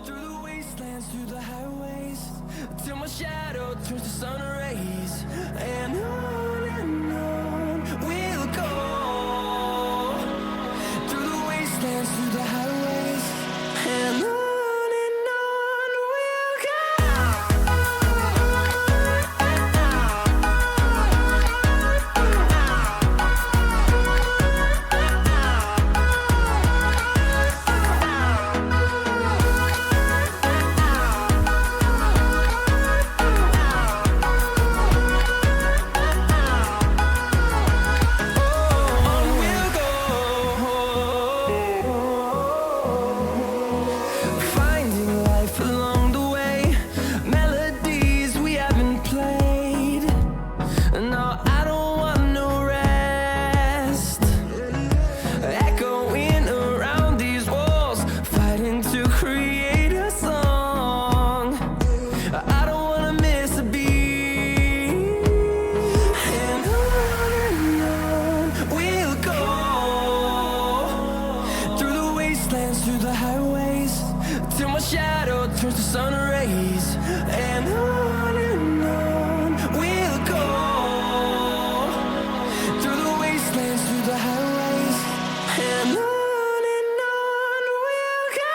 Through the wastelands, through the highways, till my shadow turns to sun rays. And on we'll go. Through the wastelands, through the highways, and on we'll go. Through the highways, till my shadow turns to sun rays. And on we'll go. Through the wastelands, through the highways, and on we'll go.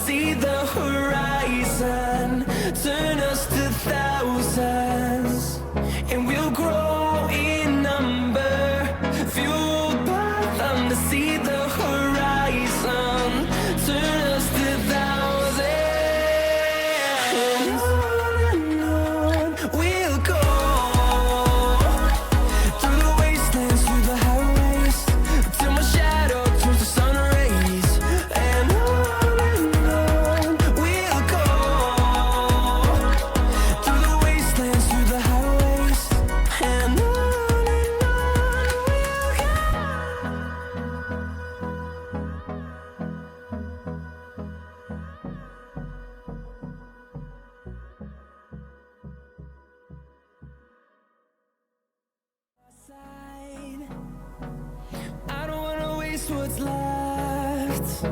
See the horizon turn us to thousands, and we'll grow in number, fueled by them. To see the horizon turn us to thousands, and on we'll go. Through the wastelands, through the highways, till my shadow turns to sun rays. And I don't wanna waste what's left.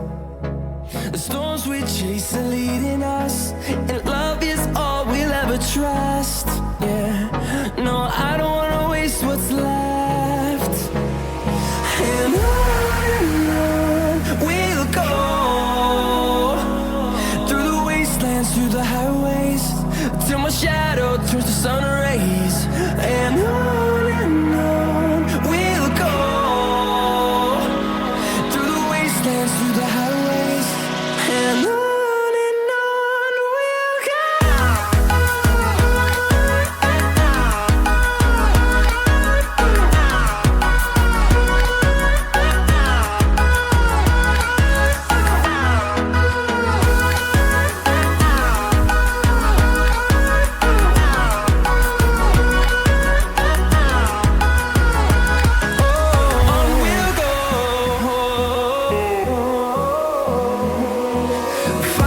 The storms we chase are leading us, and love is all we'll ever trust.